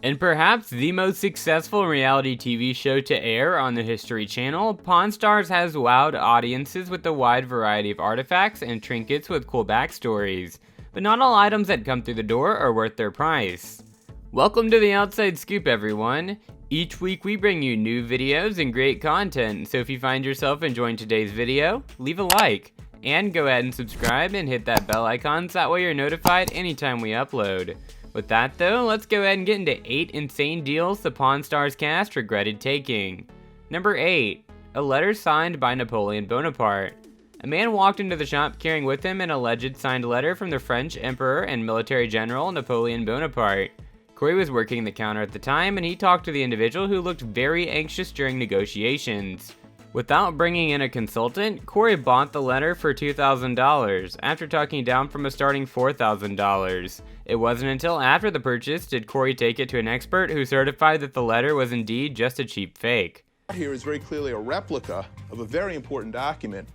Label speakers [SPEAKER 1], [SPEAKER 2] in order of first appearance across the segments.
[SPEAKER 1] And perhaps the most successful reality TV show to air on the History Channel, Pawn Stars has wowed audiences with a wide variety of artifacts and trinkets with cool backstories. But not all items that come through the door are worth their price. Welcome to the Outside Scoop, everyone. Each week we bring you new videos and great content, so if you find yourself enjoying today's video, leave a like, and go ahead and subscribe and hit that bell icon so that way you're notified anytime we upload. With that though, let's go ahead and get into 8 insane deals the Pawn Stars cast regretted taking. Number 8. A letter signed by Napoleon Bonaparte. A man walked into the shop carrying with him an alleged signed letter from the French Emperor and military general Napoleon Bonaparte. Corey was working the counter at the time and he talked to the individual who looked very anxious during negotiations. Without bringing in a consultant, Corey bought the letter for $2,000 after talking down from a starting $4,000. It wasn't until after the purchase did Corey take it to an expert who certified that the letter was indeed just a cheap fake.
[SPEAKER 2] Here is very clearly a replica of a very important document.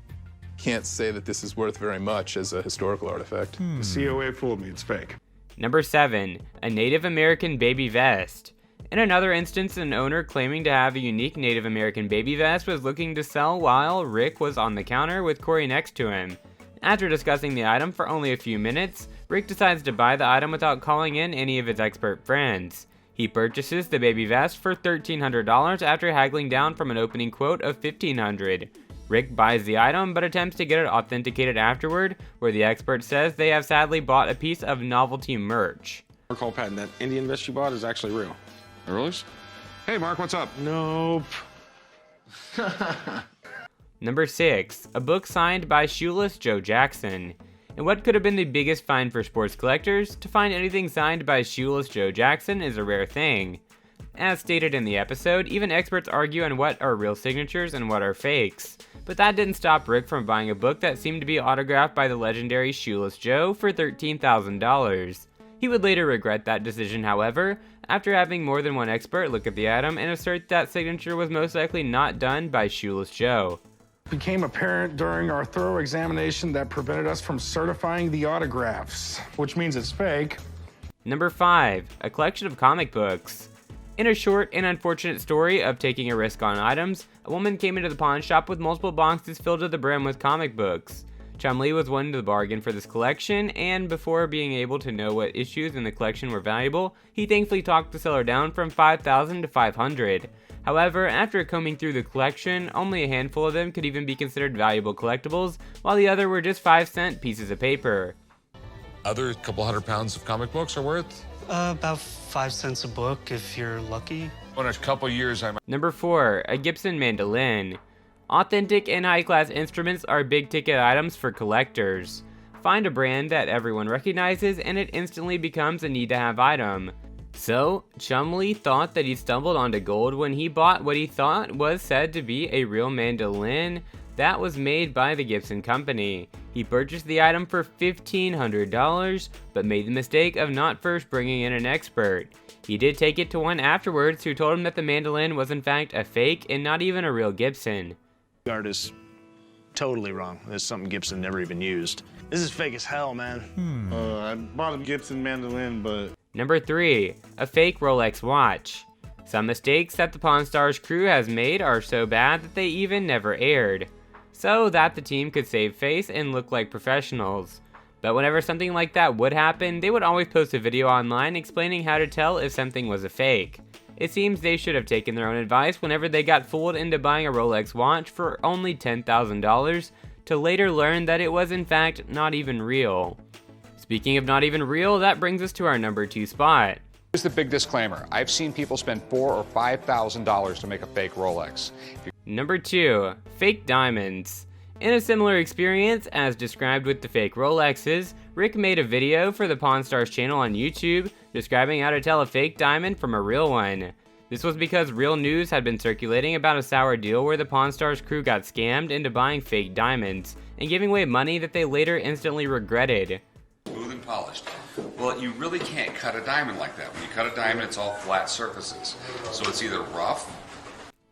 [SPEAKER 2] Can't say that this is worth very much as a historical artifact.
[SPEAKER 3] The COA fooled me, it's fake.
[SPEAKER 1] Number 7. A Native American baby vest. In another instance, an owner claiming to have a unique Native American baby vest was looking to sell while Rick was on the counter with Corey next to him. After discussing the item for only a few minutes, Rick decides to buy the item without calling in any of his expert friends. He purchases the baby vest for $1,300 after haggling down from an opening quote of $1,500. Rick buys the item but attempts to get it authenticated afterward, where the expert says they have sadly bought a piece of novelty merch.
[SPEAKER 4] Mark Hall patent, that Indian vest you bought is actually real.
[SPEAKER 3] Really? Hey, Mark, what's up?
[SPEAKER 4] Nope.
[SPEAKER 1] Number 6. A book signed by Shoeless Joe Jackson. And what could have been the biggest find for sports collectors, to find anything signed by Shoeless Joe Jackson is a rare thing. As stated in the episode, even experts argue on what are real signatures and what are fakes. But that didn't stop Rick from buying a book that seemed to be autographed by the legendary Shoeless Joe for $13,000. He would later regret that decision, however, after having more than one expert look at the item and assert that signature was most likely not done by Shoeless Joe.
[SPEAKER 3] Became apparent during our thorough examination that prevented us from certifying the autographs, which means it's fake.
[SPEAKER 1] Number 5. A collection of comic books. In a short and unfortunate story of taking a risk on items, a woman came into the pawn shop with multiple boxes filled to the brim with comic books. Chumlee was one to the bargain for this collection, and before being able to know what issues in the collection were valuable, he thankfully talked the seller down from $5,000 to $500. However, after combing through the collection, only a handful of them could even be considered valuable collectibles, while the other were just 5-cent pieces of paper.
[SPEAKER 5] Other couple hundred pounds of comic books are worth?
[SPEAKER 6] About 5 cents a book if you're lucky.
[SPEAKER 5] In a couple years, I might.
[SPEAKER 1] Number 4. A Gibson mandolin. Authentic and high-class instruments are big-ticket items for collectors. Find a brand that everyone recognizes and it instantly becomes a need-to-have item. So, Chumlee thought that he stumbled onto gold when he bought what he thought was said to be a real mandolin that was made by the Gibson Company. He purchased the item for $1,500, but made the mistake of not first bringing in an expert. He did take it to one afterwards who told him that the mandolin was in fact a fake and not even a real Gibson.
[SPEAKER 7] The art is totally wrong. This is something Gibson never even used. This is fake as hell, man.
[SPEAKER 8] I bought a Gibson mandolin, but...
[SPEAKER 1] Number 3. A fake Rolex watch. Some mistakes that the Pawn Stars crew has made are so bad that they even never aired, so that the team could save face and look like professionals. But whenever something like that would happen, they would always post a video online explaining how to tell if something was a fake. It seems they should have taken their own advice whenever they got fooled into buying a Rolex watch for only $10,000, to later learn that it was in fact not even real. Speaking of not even real, that brings us to our number 2 spot.
[SPEAKER 9] Here's the big disclaimer. I've seen people spend $4,000 or $5,000 to make a fake Rolex.
[SPEAKER 1] Number 2. Fake diamonds. In a similar experience as described with the fake Rolexes, Rick made a video for the Pawn Stars channel on YouTube describing how to tell a fake diamond from a real one. This was because real news had been circulating about a sour deal where the Pawn Stars crew got scammed into buying fake diamonds and giving away money that they later instantly regretted.
[SPEAKER 10] Smooth and polished. Well, you really can't cut a diamond like that. When you cut a diamond, it's all flat surfaces. So it's either rough.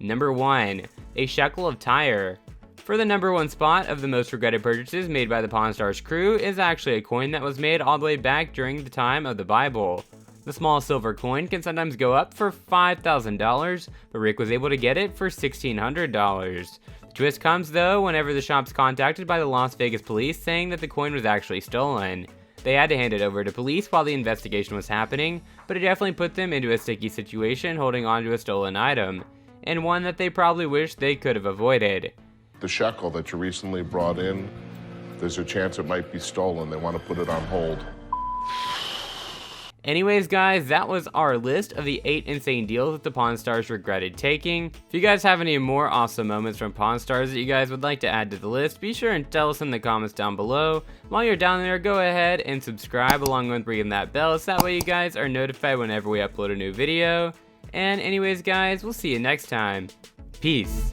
[SPEAKER 1] Number 1. A shekel of tire. For the number 1 spot of the most regretted purchases made by the Pawn Stars crew is actually a coin that was made all the way back during the time of the Bible. The small silver coin can sometimes go up for $5,000, but Rick was able to get it for $1,600. The twist comes though whenever the shop's contacted by the Las Vegas police saying that the coin was actually stolen. They had to hand it over to police while the investigation was happening, but it definitely put them into a sticky situation holding onto a stolen item, and one that they probably wish they could have avoided.
[SPEAKER 11] The shekel that you recently brought in, there's a chance it might be stolen. They want to put it on hold.
[SPEAKER 1] Anyways guys, that was our list of the 8 insane deals that the Pawn Stars regretted taking. If you guys have any more awesome moments from Pawn Stars that you guys would like to add to the list, be sure and tell us in the comments down below. While you're down there, go ahead and subscribe along with ringing that bell so that way you guys are notified whenever we upload a new video. And anyways guys, we'll see you next time. Peace.